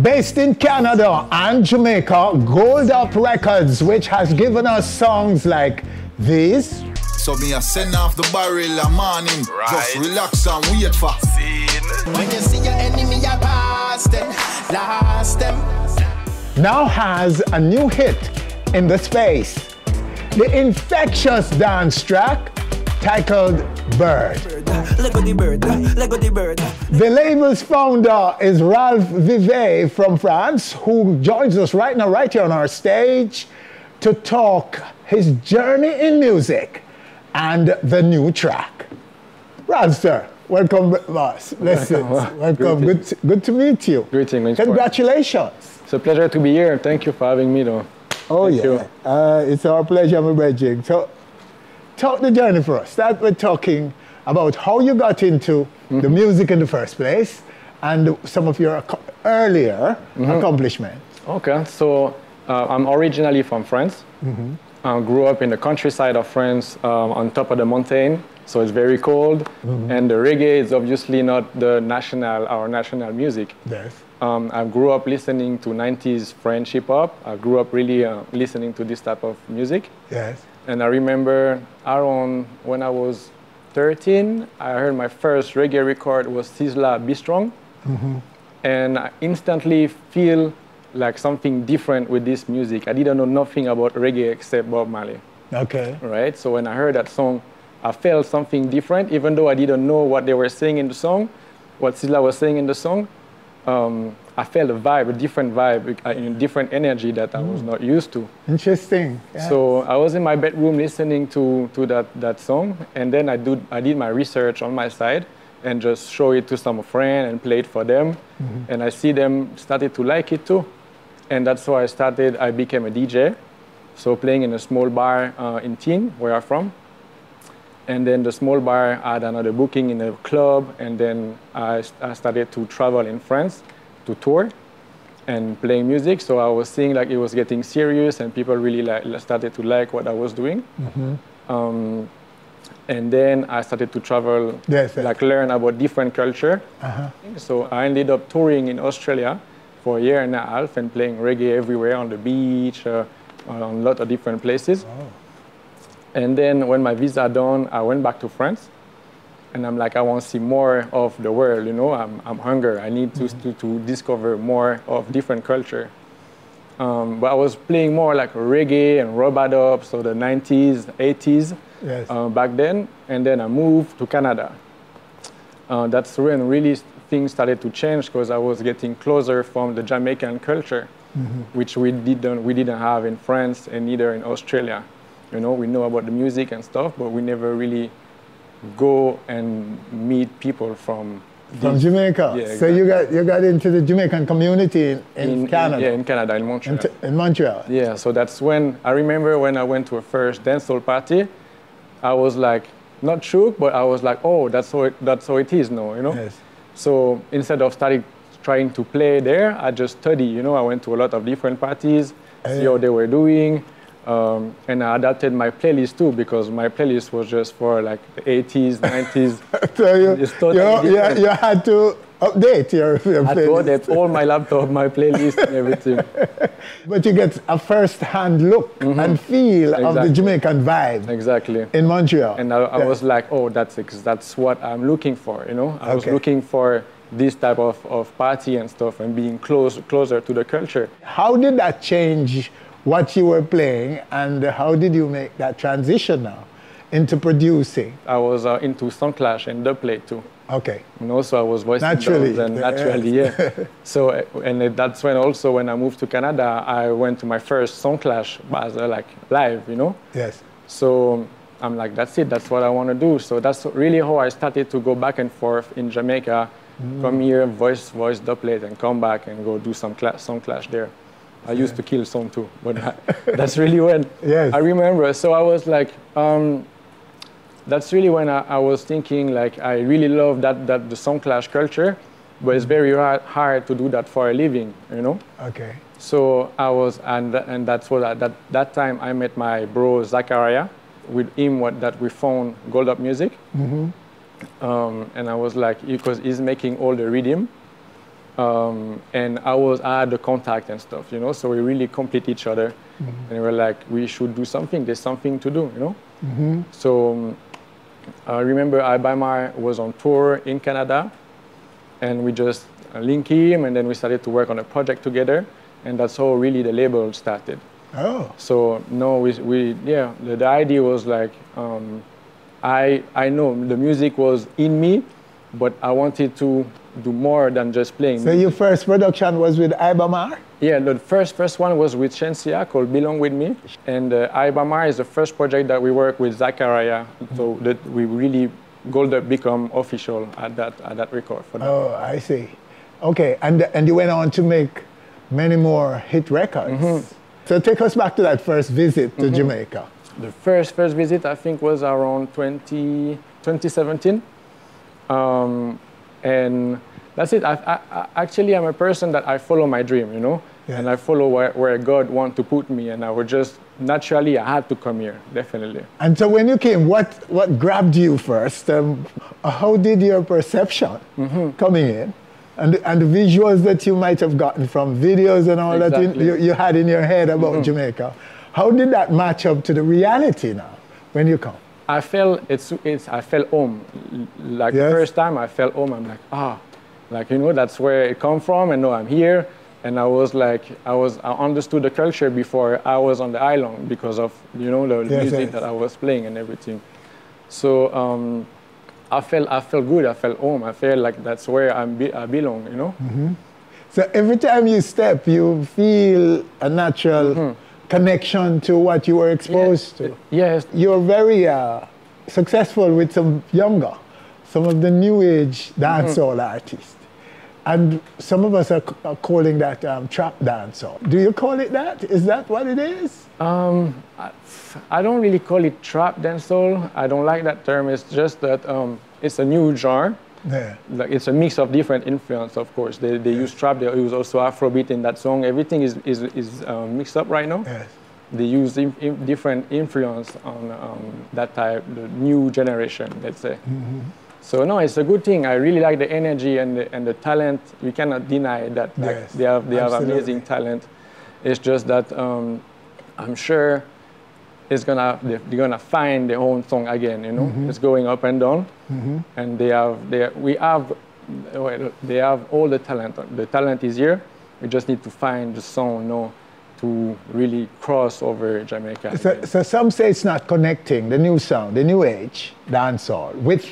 Based in Canada and Jamaica, Gold Up Records, which has given us songs like these. So me a send off the barrel a morning. Right. Just relax and wait for scene. When you see your enemy, you pass them, last them. Now has a new hit in the space. The infectious dance track titled Bird. The label's founder is Ralph Vivet from France, who joins us right now, right here on our stage, to talk his journey in music and the new track. Ralph, sir, welcome, boss. Listen, welcome. Good to meet you. Greetings. Congratulations. It's a pleasure to be here. Thank you for having me, though. Oh, yeah. It's our pleasure, my brethren. So, talk the journey for us. Start with talking about how you got into the music in the first place and some of your earlier accomplishments. Okay, so I'm originally from France. I grew up in the countryside of France on top of the mountain, so it's very cold. And the reggae is obviously not our national music. Yes. I grew up listening to 90s French hip-hop. I grew up really listening to this type of music. Yes. And I remember around when I was 13, I heard my first reggae record was Sizzla Be Strong. And I instantly feel like something different with this music. I didn't know nothing about reggae except Bob Marley. Okay. Right? So when I heard that song, I felt something different, even though I didn't know what they were saying in the song, what Sizzla was saying in the song. I felt a different vibe, a different energy that I was not used to. Interesting. Yes. So I was in my bedroom listening to that song, and then I did my research on my side and just show it to some friends and play it for them. And I see them started to like it too. And that's why I became a DJ. So playing in a small bar in Tignes, where I'm from. And then the small bar had another booking in a club, and then I started to travel in France to tour and playing music. So I was seeing like it was getting serious, and people really started to like what I was doing. And then I started to travel, learn about different culture. So I ended up touring in Australia for a year and a half and playing reggae everywhere on the beach, on a lot of different places. And then when my visa done, I went back to France, and I'm like, I want to see more of the world, you know, I'm hungry. I need to discover more of different culture. But I was playing more like reggae and robot-up, so the 90s, 80s back then, and then I moved to Canada. That's when really things started to change, because I was getting closer from the Jamaican culture, which we didn't have in France and neither in Australia. You know, we know about the music and stuff, but we never really go and meet people from Jamaica. Yeah, exactly. So you got into the Jamaican community in Canada. In Canada, in Montreal. In Montreal. Yeah, so that's when I remember when I went to a first dancehall party, I was like not shook, but I was like, oh, that's how it is now, you know. Yes. So instead of trying to play there, I just studied. You know, I went to a lot of different parties, see how they were doing. And I adapted my playlist too, because my playlist was just for like the 80s, 90s. So you had to update your playlist. I had to update all my laptop, my playlist and everything. But you get a first-hand look and feel of the Jamaican vibe in Montreal. And I was like, oh, that's what I'm looking for, you know? I was looking for this type of party and stuff and being closer to the culture. How did that change what you were playing, and how did you make that transition now into producing? I was into Soundclash and dubplate too. Okay. You know, so I was voicing those and naturally. So, and that's when also when I moved to Canada, I went to my first Soundclash as like live, you know? Yes. So I'm like, that's it, that's what I want to do. So that's really how I started to go back and forth in Jamaica, come here, voice dubplate, and come back and go do some Soundclash there. I used to kill some too, but that's really when I remember. So I was like, that's really when I was thinking, like, I really love the Soundclash culture, but it's very hard to do that for a living, you know? Okay. So I was, and that's what that time I met my bro Zachariah. With him, we found Gold Up Music, and I was like, because he's making all the rhythm. And I had the contact and stuff, you know, so we really complete each other. And we were like, we should do something, there's something to do, you know. So I remember Ibamar was on tour in Canada, and we just linked him, and then we started to work on a project together, and that's how really the label started. Oh. So no, the idea was like, I know the music was in me, but I wanted to do more than just playing. So your first production was with Ibamar? Yeah, the first one was with Shensia called Belong With Me. And Ibamar is the first project that we work with Zachariah. So that we really become official at that record. For that. Oh, I see. Okay, and you went on to make many more hit records. So take us back to that first visit to Jamaica. The first visit, I think, was around 2017. And that's it. Actually, I'm a person that I follow my dream, you know, and I follow where God wants to put me. And I would just, naturally, I had to come here, definitely. And so when you came, what grabbed you first? How did your perception coming in? And the visuals that you might have gotten from videos and all that you had in your head about Jamaica, how did that match up to the reality now when you come? I felt I felt home. Like the first time I felt home, I'm like, like, you know, that's where it come from, and now I'm here. And I was like, I understood the culture before I was on the island because of, you know, the music that I was playing and everything. So I felt good. I felt home. I felt like that's where I belong, you know. So every time you step, you feel a natural connection to what you were exposed to. Yes. You're very successful with some of the new age dancehall artists. And some of us are calling that trap dancehall. Do you call it that? Is that what it is? I don't really call it trap dancehall. I don't like that term. It's just that it's a new genre. Yeah. Like it's a mix of different influence, of course. They use trap, they use also Afrobeat in that song. Everything is mixed up right now. Yes. They use different influence on that type, the new generation, let's say. So no, it's a good thing. I really like the energy and the talent. We cannot deny that. Like, they have amazing talent. It's just that I'm sure they're gonna find their own song again. You know, it's going up and down, and they have all the talent. The talent is here. We just need to find the song, you know, to really cross over Jamaica. So some say it's not connecting the new sound, the new age dancehall with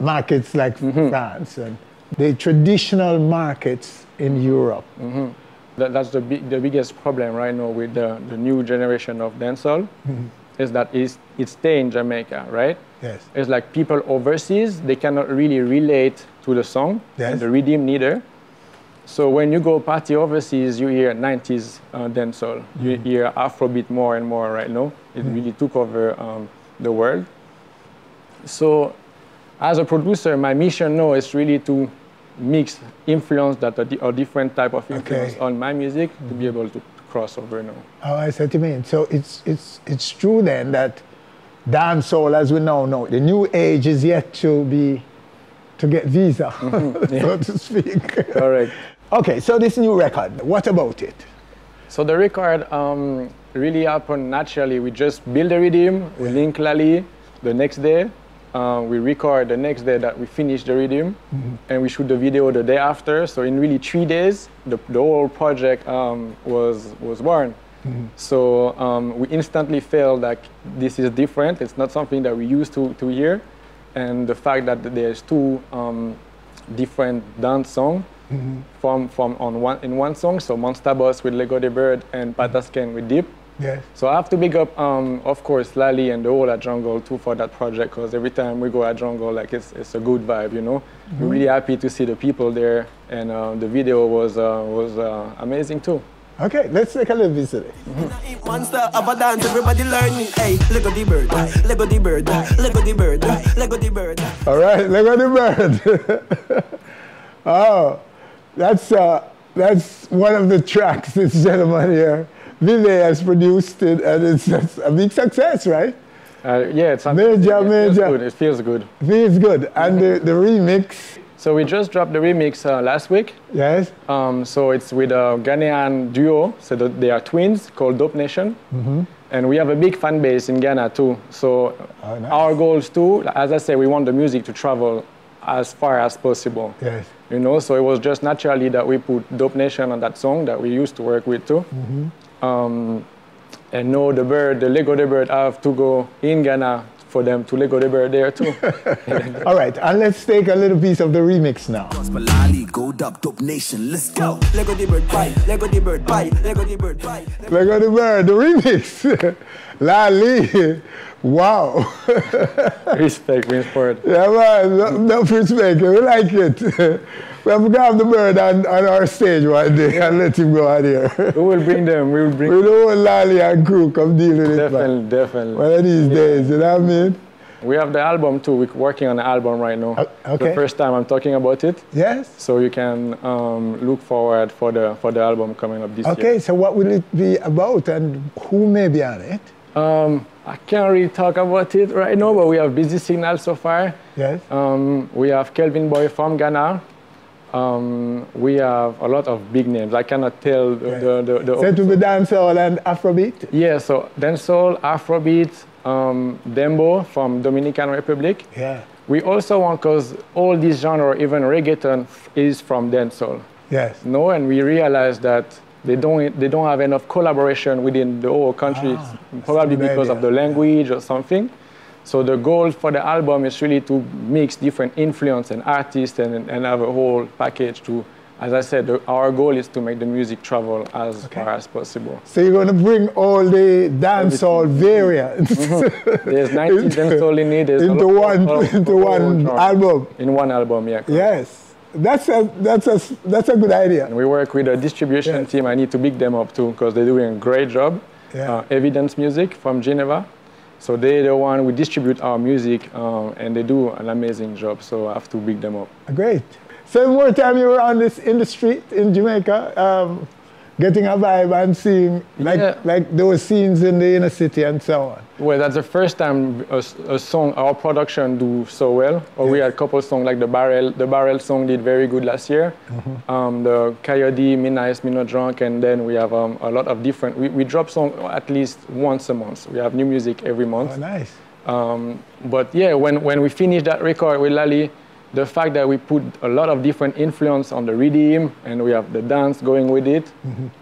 markets like France and the traditional markets in Europe. That's the biggest problem right now with the new generation of dancehall, is that it stay in Jamaica, right? Yes. It's like people overseas, they cannot really relate to the song and the rhythm neither. So when you go party overseas, you hear 90s dancehall. You hear Afrobeat more and more right now. It really took over the world. So as a producer, my mission now is really to mix influence that are different type of influence on my music to be able to cross over now. Oh, I see what you mean. So it's true then that dancehall, as we now know, the new age is yet to get visa, so to speak. Correct. Okay, so this new record, what about it? So the record really happened naturally. We just build the rhythm, we link Lali the next day. We record the next day that we finish the rhythm, and we shoot the video the day after. So in really 3 days, the whole project was born. So we instantly felt like this is different. It's not something that we used to hear, and the fact that there's two different dance songs in one song. So Monster Boss with Lego the Bird and Patasken with Deep. Yes. So I have to big up, of course, Lali and the whole at Jungle too for that project, because every time we go at Jungle, like it's a good vibe, you know. We're really happy to see the people there, and the video was amazing too. Okay, let's take a little visit. Monster of a dance, everybody learning. Hey, Lego the Bird, Lego the Bird, Lego the Bird, Lego the Bird. All right, Lego the Bird. Oh, that's one of the tracks this gentleman here, Vive, has produced it, and it's a big success, right? Yeah, it's major. It feels good. It feels good. And the remix So we just dropped the remix last week. Yes. So it's with a Ghanaian duo. So they are twins called Dope Nation. And we have a big fan base in Ghana too. So nice. Our goals too, as I say, we want the music to travel as far as possible. Yes. You know, so it was just naturally that we put Dope Nation on that song that we used to work with too. And no, the Lego the Bird have to go in Ghana for them to Lego the Bird there too. All right, and let's take a little piece of the remix now. Go Dope Nation, let's go. Lego the Bird, bye. Lego the Bird, bye. Lego the Bird, bye. Lego the Bird, the remix. Lali, wow. Respect, means sport. Yeah, man, no respect. We like it. We have to have the bird on our stage one day and let him go out here. We will bring them. We will bring. We don't want Lali and crew come deal with it. Definitely. One of these days, you know what I mean? We have the album too. We're working on the album right now. Okay. The first time I'm talking about it. Yes. So you can look forward for the album coming up this year. Okay. So what will it be about, and who may be on it? I can't really talk about it right now, but we have busy signals so far. Yes. We have Kelvin Boy from Ghana. We have a lot of big names. I cannot tell the So it will be dancehall and Afrobeat? Yeah, so dancehall, Afrobeat, Dembo from Dominican Republic. Yeah. We also want, because all these genres, even reggaeton, is from dancehall. Yes. No, and we realized that they don't have enough collaboration within the whole country, probably because of the language or something. So the goal for the album is really to mix different influence and artists and have a whole package to, as I said, our goal is to make the music travel as far as possible. So you're going to bring all the dancehall variants. There's 90 dancehall in it. Into one album. In one album, yeah. Correct. Yes. That's a good idea. And we work with a distribution team. I need to big them up too, because they're doing a great job. Yeah. Evidence Music from Geneva. So they're the one we distribute our music, and they do an amazing job. So I have to big them up. Great. So more time you were on this in the street in Jamaica, getting a vibe and seeing like those scenes in the inner city and so on. Well, that's the first time a song, our production do so well. Or we had a couple songs like the Barrel song did very good last year. The Coyote, Me Nice, Me Not Drunk, and then we have a lot of different, we drop songs at least once a month. We have new music every month. Oh, nice. But yeah, when we finished that record with Lali, the fact that we put a lot of different influence on the rhythm and we have the dance going with it,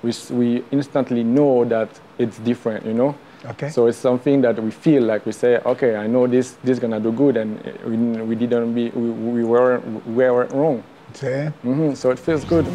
we instantly know that it's different, you know? Okay. So it's something that we feel like we say, okay, I know this gonna do good, and we weren't wrong. See? So it feels good.